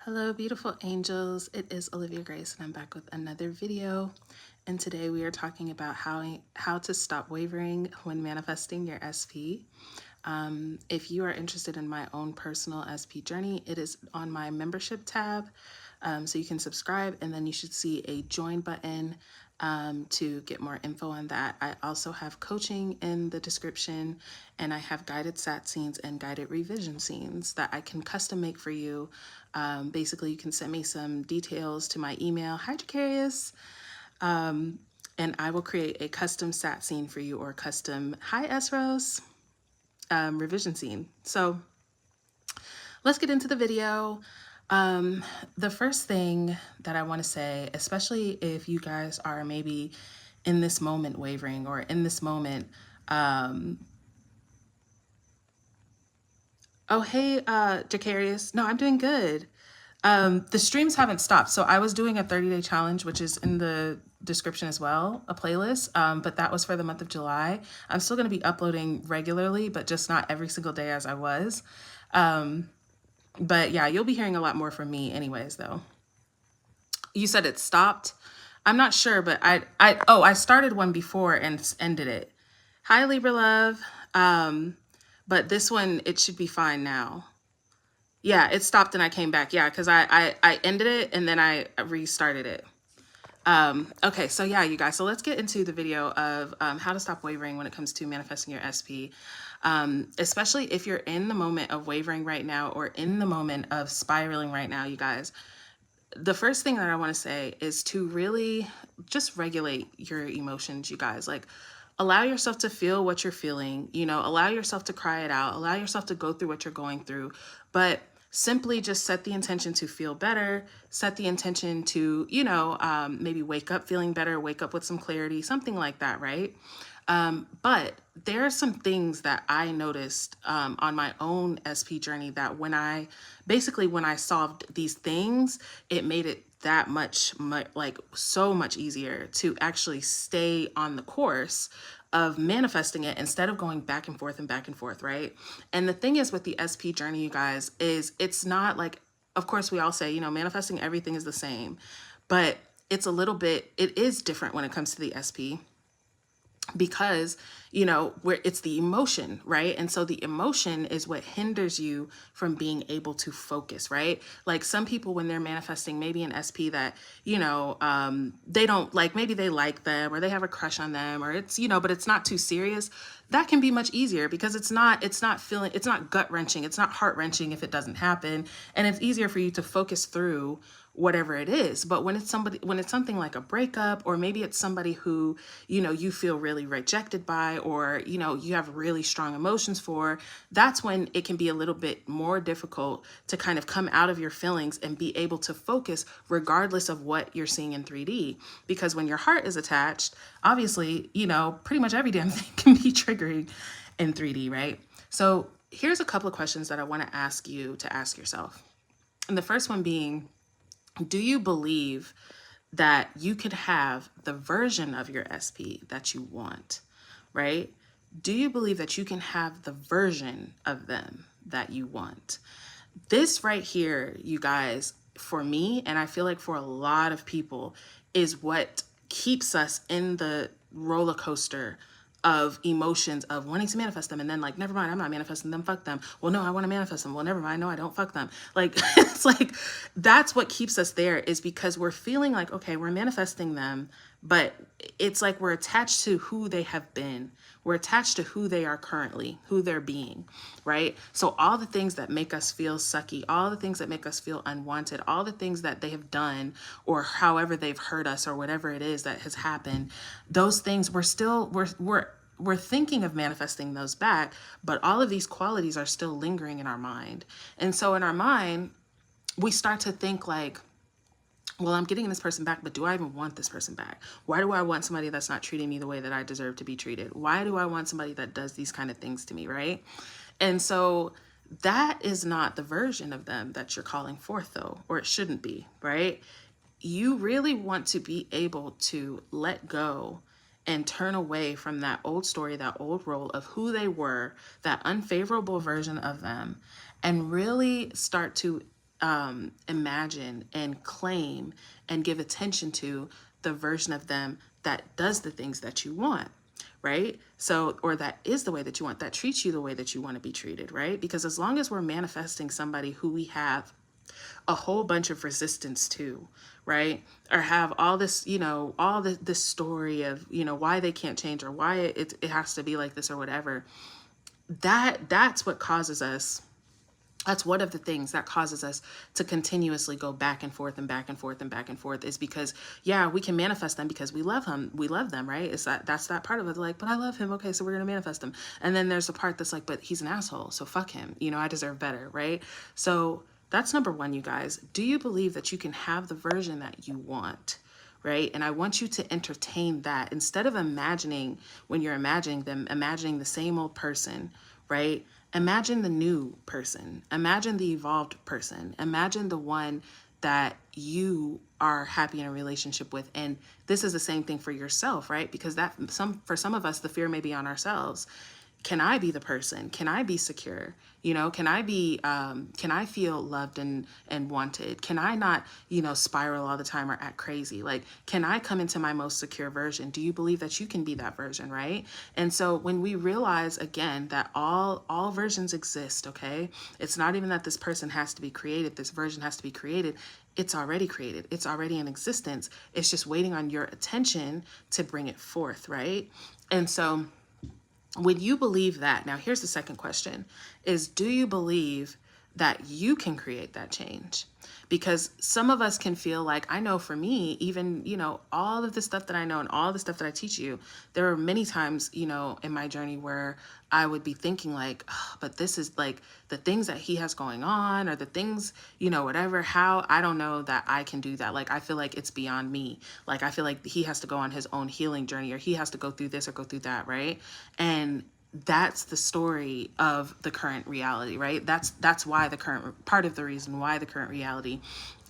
Hello, beautiful angels. It is Olivia Grace, and I'm back with another video. And today we are talking about how to stop wavering when manifesting your SP. If you are interested in my own personal SP journey, it is on my membership tab. So you can subscribe, and then you should see a join button to get more info on that. I also have coaching in the description, and I have guided sat scenes and guided revision scenes that I can custom make for you. Basically, you can send me some details to my email, hi Jacarius, and I will create a custom sat scene for you, or custom hi S-Rose revision scene. So let's get into the video. The first thing that I want to say, especially if you guys are maybe in this moment wavering, or in this moment, oh, hey, Jacarius. No, I'm doing good. The streams haven't stopped. So I was doing a 30-day challenge, which is in the description as well, a playlist, but that was for the month of July. I'm still going to be uploading regularly, but just not every single day as I was. But yeah, you'll be hearing a lot more from me anyways, though. You said it stopped. I'm not sure, but I started one before and ended it. Hi, Libra love. But this one, it should be fine now. Yeah, it stopped and I came back. Yeah, because I ended it and then I restarted it. Okay, so yeah, you guys, so let's get into the video of how to stop wavering when it comes to manifesting your SP. Especially if you're in the moment of wavering right now, or in the moment of spiraling right now, you guys. The first thing that I want to say is to really just regulate your emotions, you guys. Like, allow yourself to feel what you're feeling, allow yourself to cry it out, allow yourself to go through what you're going through, but simply just set the intention to feel better, set the intention to, maybe wake up feeling better, wake up with some clarity, something like that, right? But there are some things that I noticed on my own SP journey that when I solved these things, it made it that much, like so much easier to actually stay on the course of manifesting it instead of going back and forth and back and forth, right? And the thing is with the SP journey, you guys, is it's not like, of course we all say, manifesting everything is the same, but it is different when it comes to the SP, because where it's the emotion, right? And so the emotion is what hinders you from being able to focus, right? Like, some people, when they're manifesting maybe an SP that they don't like, maybe they like them or they have a crush on them, or it's but it's not too serious. That can be much easier because it's not gut-wrenching, it's not heart-wrenching if it doesn't happen, and it's easier for you to focus through whatever it is. But when it's something like a breakup, or maybe it's somebody who you feel really rejected by, or you have really strong emotions for, that's when it can be a little bit more difficult to kind of come out of your feelings and be able to focus regardless of what you're seeing in 3D. Because when your heart is attached, obviously pretty much every damn thing can be triggering in 3D, right? So here's a couple of questions that I want to ask you to ask yourself. And the first one being, do you believe that you could have the version of your SP that you want, right? Do you believe that you can have the version of them that you want? This right here, you guys, for me, and I feel like for a lot of people, is what keeps us in the roller coaster of emotions of wanting to manifest them, and then like, never mind, I'm not manifesting them, fuck them. Well, no, I want to manifest them. Well, never mind, no, I don't, fuck them. Like, it's like, that's what keeps us there, is because we're feeling like, okay, we're manifesting them, but it's like we're attached to who they have been. We're attached to who they are currently, who they're being, right? So all the things that make us feel sucky, all the things that make us feel unwanted, all the things that they have done, or however they've hurt us, or whatever it is that has happened, those things we're thinking of manifesting those back, but all of these qualities are still lingering in our mind. And so in our mind, we start to think like, well, I'm getting this person back, but do I even want this person back? Why do I want somebody that's not treating me the way that I deserve to be treated? Why do I want somebody that does these kind of things to me, right? And so that is not the version of them that you're calling forth, though, or it shouldn't be, right? You really want to be able to let go and turn away from that old story, that old role of who they were, that unfavorable version of them, and really start to imagine and claim and give attention to the version of them that does the things that you want, right? So, or that is the way that you want, that treats you the way that you want to be treated, right? Because as long as we're manifesting somebody who we have a whole bunch of resistance to, right? Or have all this, all this story of, why they can't change or why it has to be like this or whatever. That's what causes us. That's one of the things that causes us to continuously go back and forth and back and forth and back and forth, is because, yeah, we can manifest them because we love him. We love them, right? That's that part of it. Like, but I love him. Okay, so we're going to manifest him. And then there's the part that's like, but he's an asshole. So fuck him. I deserve better, right? So that's number one, you guys. Do you believe that you can have the version that you want? Right? And I want you to entertain that instead of imagining, when you're imagining them, imagining the same old person, right? Imagine the new person. Imagine the evolved person. Imagine the one that you are happy in a relationship with. And this is the same thing for yourself, right? Because for some of us, the fear may be on ourselves. Can I be the person? Can I be secure? Can I feel loved and wanted? Can I not, spiral all the time or act crazy? Like, can I come into my most secure version? Do you believe that you can be that version, right? And so when we realize, again, that all versions exist, okay? It's not even that this person has to be created, this version has to be created. It's already created. It's already in existence. It's just waiting on your attention to bring it forth, right? And so when you believe that, now here's the second question, is do you believe that you can create that change? Because some of us can feel like, I know for me, even, all of the stuff that I know and all the stuff that I teach you, there are many times, in my journey where I would be thinking like, oh, but this is like the things that he has going on, or the things, whatever, how, I don't know that I can do that. Like, I feel like it's beyond me. Like, I feel like he has to go on his own healing journey, or he has to go through this or go through that, right? And that's the story of the current reality, right? That's why part of the reason why the current reality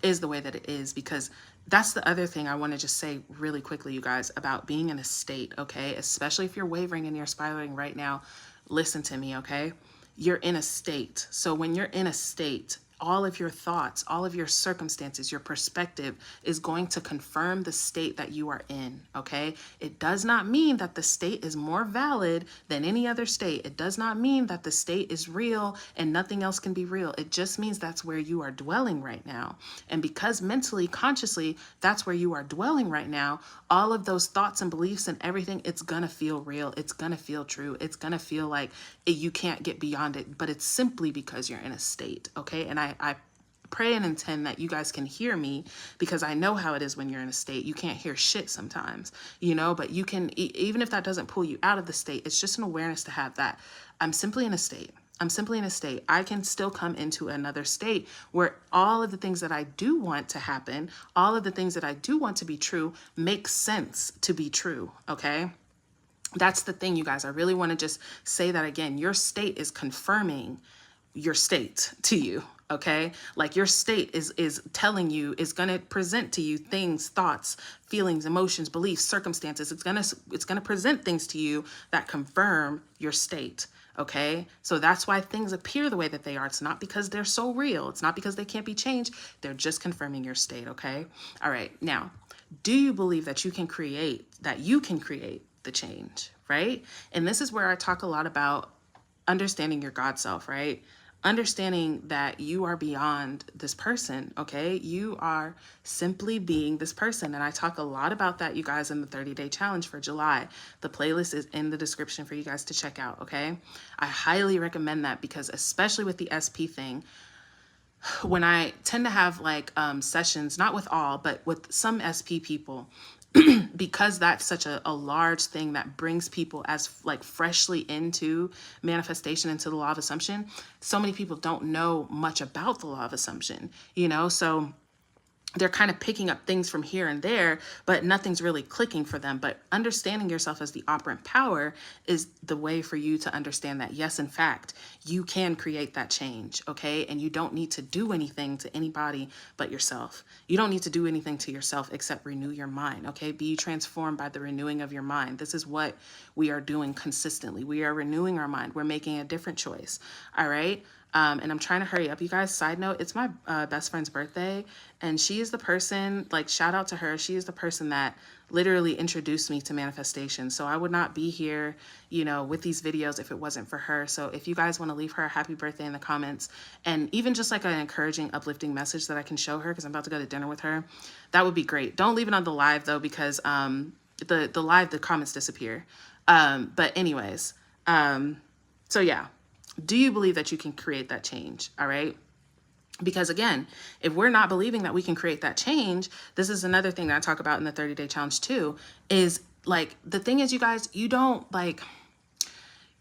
is the way that it is, because that's the other thing I want to just say really quickly, you guys, about being in a state, okay? Especially if you're wavering and you're spiraling right now, listen to me, okay? You're in a state. So when you're in a state, all of your thoughts, all of your circumstances, your perspective is going to confirm the state that you are in, okay? It does not mean that the state is more valid than any other state. It does not mean that the state is real and nothing else can be real. It just means that's where you are dwelling right now. And because mentally, consciously, that's where you are dwelling right now, all of those thoughts and beliefs and everything, it's gonna feel real. It's gonna feel true. It's gonna feel like you can't get beyond it, but it's simply because you're in a state, okay? And I pray and intend that you guys can hear me, because I know how it is when you're in a state. You can't hear shit sometimes, but you can, even if that doesn't pull you out of the state, it's just an awareness to have that. I'm simply in a state. I'm simply in a state. I can still come into another state where all of the things that I do want to happen, all of the things that I do want to be true, make sense to be true, okay? That's the thing, you guys. I really want to just say that again. Your state is confirming your state to you, okay? Like, your state is telling you, is going to present to you things, thoughts, feelings, emotions, beliefs, circumstances. It's going to present things to you that confirm your state, okay? So that's why things appear the way that they are. It's not because they're so real. It's not because they can't be changed. They're just confirming your state, okay? All right. Now, do you believe that you can create the change, right? And this is where I talk a lot about understanding your God self, right? Understanding that you are beyond this person, okay? You are simply being this person. And I talk a lot about that, you guys, in the 30-day challenge for July. The playlist is in the description for you guys to check out, okay? I highly recommend that, because especially with the SP thing, when I tend to have like sessions, not with all, but with some SP people, because that's such a large thing that brings people as like freshly into manifestation, into the law of assumption, so many people don't know much about the law of assumption, so they're kind of picking up things from here and there, but nothing's really clicking for them. But understanding yourself as the operant power is the way for you to understand that, yes, in fact, you can create that change, okay? And you don't need to do anything to anybody but yourself. You don't need to do anything to yourself except renew your mind, okay? Be transformed by the renewing of your mind. This is what we are doing consistently. We are renewing our mind. We're making a different choice, all right? And I'm trying to hurry up, you guys. Side note, it's my best friend's birthday, and she is the person, like, shout out to her. She is the person that literally introduced me to manifestation. So I would not be here, you know, with these videos if it wasn't for her. So if you guys want to leave her a happy birthday in the comments, and even just like an encouraging, uplifting message that I can show her, because I'm about to go to dinner with her, that would be great. Don't leave it on the live though, because the live, the comments disappear. But anyways, so yeah. Do you believe that you can create that change? All right. Because again, if we're not believing that we can create that change, this is another thing that I talk about in the 30-day challenge too, is like, the thing is, you guys, you don't like,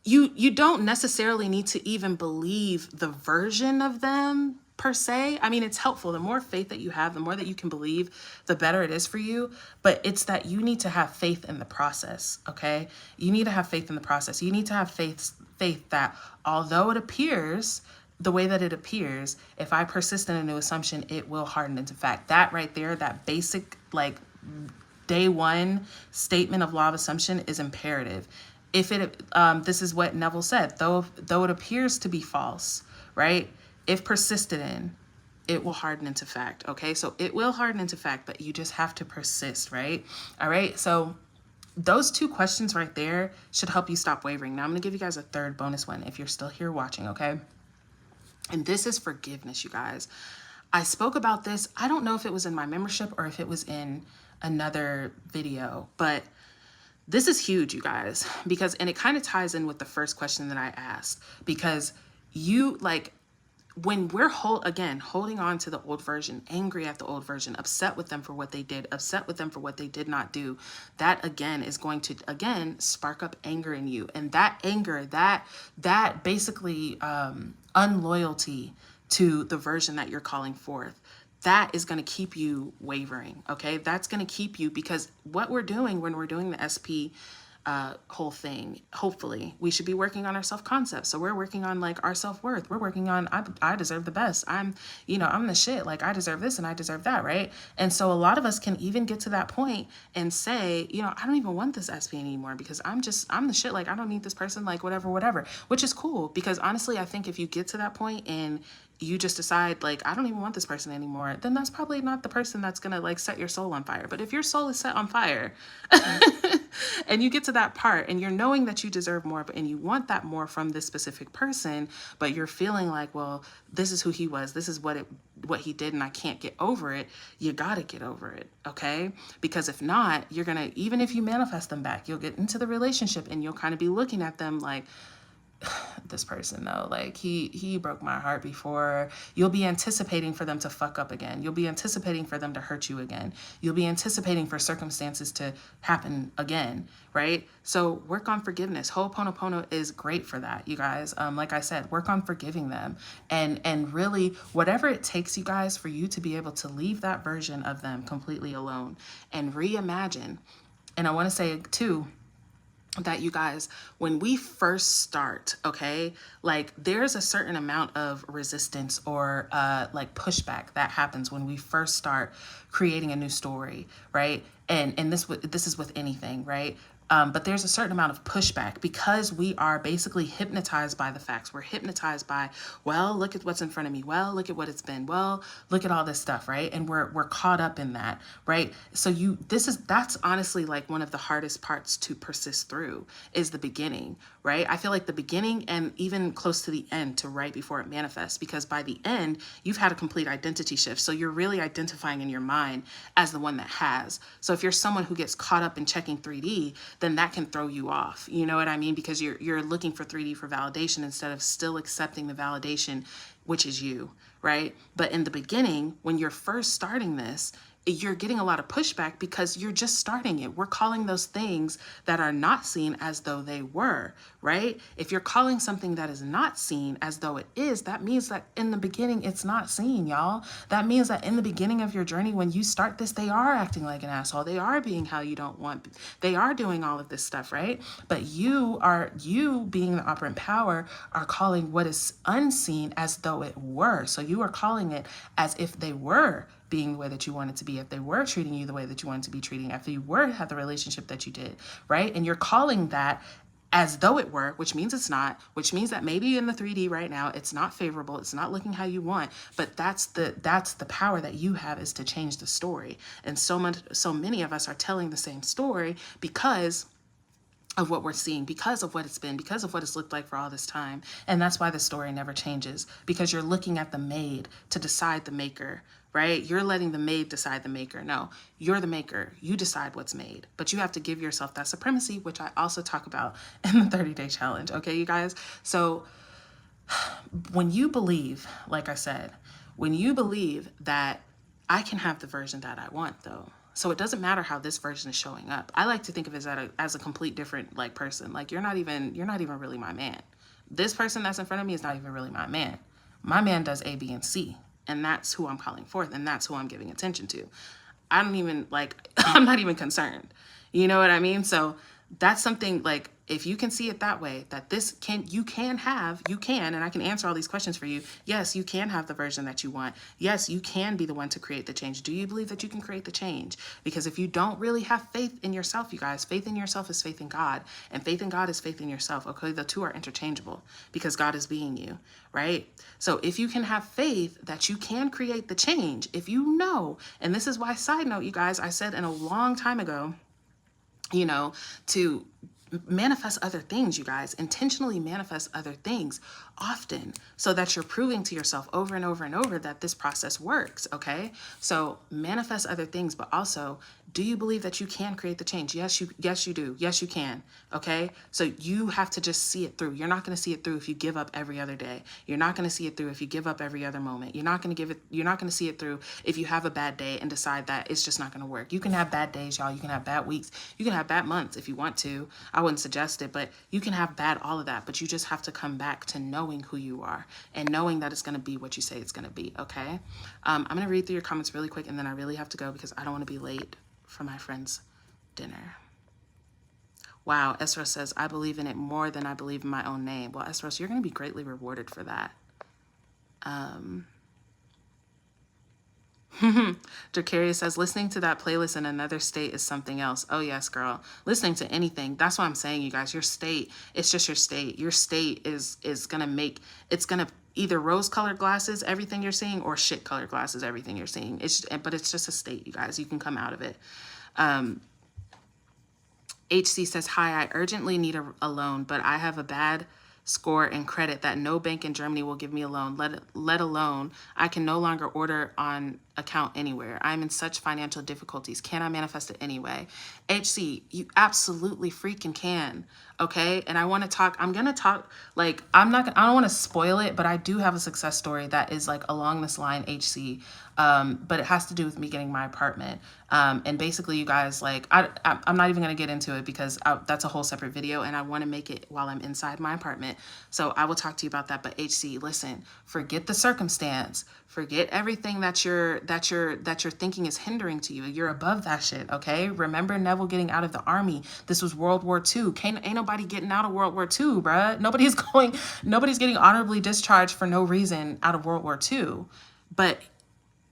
you don't necessarily need to even believe the version of them per se. I mean, it's helpful. The more faith that you have, the more that you can believe, the better it is for you. But it's that you need to have faith in the process. Okay. You need to have faith in the process. You need to have faith that although it appears the way that it appears, if I persist in a new assumption, it will harden into fact. That right there, that basic, like, day one statement of law of assumption is imperative. If it, this is what Neville said, though it appears to be false, right? If persisted in, it will harden into fact. Okay. So it will harden into fact, but you just have to persist, right? All right. So those two questions right there should help you stop wavering. Now I'm going to give you guys a third bonus one if you're still here watching. Okay. And this is forgiveness, you guys. I spoke about this. I don't know if it was in my membership or if it was in another video, but this is huge, you guys, because, and it kind of ties in with the first question that I asked, because you, like, when we're holding on to the old version, angry at the old version, upset with them for what they did, upset with them for what they did not do, that again is going to again spark up anger in you. And that anger, that basically unloyalty to the version that you're calling forth, that is going to keep you wavering. Okay. That's going to keep you, because what we're doing when we're doing the SP whole thing, hopefully we should be working on our self-concept. So we're working on like our self-worth. We're working on, I deserve the best. I'm the shit. Like, I deserve this and I deserve that. Right. And so a lot of us can even get to that point and say, I don't even want this SP anymore, because I'm the shit. Like, I don't need this person, like whatever, which is cool. Because honestly, I think if you get to that point and you just decide, like, I don't even want this person anymore, then that's probably not the person that's going to like set your soul on fire. But if your soul is set on fire and you get to that part and you're knowing that you deserve more, and you want that more from this specific person, but you're feeling like, well, this is who he was, this is what he did, and I can't get over it, you got to get over it. Okay. Because if not, you're going to, even if you manifest them back, you'll get into the relationship and you'll kind of be looking at them like, this person though, like he broke my heart before. You'll be anticipating for them to fuck up again. You'll be anticipating for them to hurt you again. You'll be anticipating for circumstances to happen again, right? So work on forgiveness. Ho'oponopono is great for that, you guys. Like I said, work on forgiving them, and really whatever it takes, you guys, for you to be able to leave that version of them completely alone and reimagine. And I want to say too, that you guys, when we first start, okay, like there's a certain amount of resistance or like pushback that happens when we first start creating a new story, right? And this is with anything, right? But there's a certain amount of pushback because we are basically hypnotized by the facts. We're hypnotized by, well, look at what's in front of me. Well, look at what it's been. Well, look at all this stuff, right? And we're caught up in that, right? So that's honestly like one of the hardest parts to persist through is the beginning, right? I feel like the beginning and even close to the end, to right before it manifests, because by the end, you've had a complete identity shift. So you're really identifying in your mind as the one that has. So if you're someone who gets caught up in checking 3D, then that can throw you off. You know what I mean? Because you're looking for 3D for validation instead of still accepting the validation, which is you, right? But in the beginning, when you're first starting this, you're getting a lot of pushback because you're just starting it. We're calling those things that are not seen as though they were, right? If you're calling something that is not seen as though it is, that means that in the beginning, it's not seen, y'all. That means that in the beginning of your journey, when you start this, they are acting like an asshole. They are being how you don't want. They are doing all of this stuff, right? But you being the operant power are calling what is unseen as though it were. So you are calling it as if they were being the way that you wanted to be, if they were treating you the way that you wanted to be treating, if you were to have the relationship that you did, right? And you're calling that as though it were, which means it's not, which means that maybe in the 3D right now, it's not favorable. It's not looking how you want, but that's the power that you have, is to change the story. And so many of us are telling the same story because of what we're seeing, because of what it's been, because of what it's looked like for all this time. And that's why the story never changes, because you're looking at the made to decide the maker, right? You're letting the made decide the maker. No, you're the maker. You decide what's made, but you have to give yourself that supremacy, which I also talk about in the 30-day challenge. Okay, you guys? So when you believe, like I said, when you believe that I can have the version that I want, though, so it doesn't matter how this version is showing up. I like to think of it as a complete different like person. Like you're not even really my man. This person that's in front of me is not even really my man. My man does A, B, and C, and that's who I'm calling forth, and that's who I'm giving attention to. I don't even like, I'm not even concerned. You know what I mean? So that's something like, if you can see it that way, that you can, and I can answer all these questions for you. Yes, you can have the version that you want. Yes, you can be the one to create the change. Do you believe that you can create the change? Because if you don't really have faith in yourself, you guys, faith in yourself is faith in God, and faith in God is faith in yourself. Okay, the two are interchangeable because God is being you, right? So if you can have faith that you can create the change, if you know, and this is why, side note, you guys, I said in a long time ago, you know, to manifest other things, you guys, intentionally manifest other things often, so that you're proving to yourself over and over and over that this process works. Okay, so manifest other things, but also, do you believe that you can create the change? Yes, you do. Yes, you can. Okay, so you have to just see it through. You're not going to see it through if you give up every other day. You're not going to see it through if you give up every other moment. You're not going to see it through if you have a bad day and decide that it's just not going to work. You can have bad days, y'all. You can have bad weeks. You can have bad months if you want to. I wouldn't suggest it, but you can have bad, all of that. But you just have to come back to knowing who you are and knowing that it's going to be what you say it's going to be. Okay, I'm going to read through your comments really quick, and then I really have to go because I don't want to be late for my friend's dinner. Wow, Esra says, I believe in it more than I believe in my own name. Well, Esra, you're going to be greatly rewarded for that. Dracaria says, listening to that playlist in another state is something else. Oh, yes, girl. Listening to anything. That's what I'm saying, you guys. Your state, it's just your state. Your state is going to make, it's going to either rose-colored glasses, everything you're seeing, or shit-colored glasses, everything you're seeing. But it's just a state, you guys. You can come out of it. HC says, hi, I urgently need a loan, but I have a bad score and credit that no bank in Germany will give me a loan, let alone I can no longer order on account anywhere. I'm in such financial difficulties. Can I manifest it anyway? HC, you absolutely freaking can. Okay. And I'm going to talk, like, I don't want to spoil it, but I do have a success story that is like along this line, HC. But it has to do with me getting my apartment. And basically, you guys, like, I'm not even going to get into it because that's a whole separate video, and I want to make it while I'm inside my apartment. So I will talk to you about that. But HC, listen, forget the circumstance, forget everything that you're thinking is hindering to you. You're above that shit. Okay. Remember Neville getting out of the army. This was World War II. Ain't nobody getting out of World War II, bruh. Nobody's getting honorably discharged for no reason out of World War II. But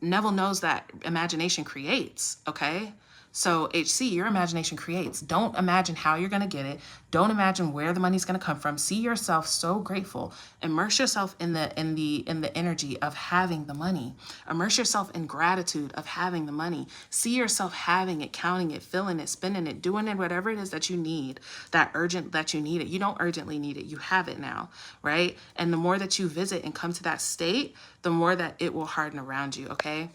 Neville knows that imagination creates, okay? So HC, your imagination creates. Don't imagine how you're going to get it. Don't imagine where the money's going to come from. See yourself so grateful. Immerse yourself in the energy of having the money. Immerse yourself in gratitude of having the money. See yourself having it, counting it, feeling it, spending it, doing it, whatever it is that you need, that you need it. You don't urgently need it. You have it now, right? And the more that you visit and come to that state, the more that it will harden around you, okay?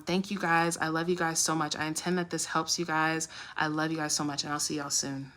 Thank you guys. I love you guys so much. I intend that this helps you guys. I love you guys so much, and I'll see y'all soon.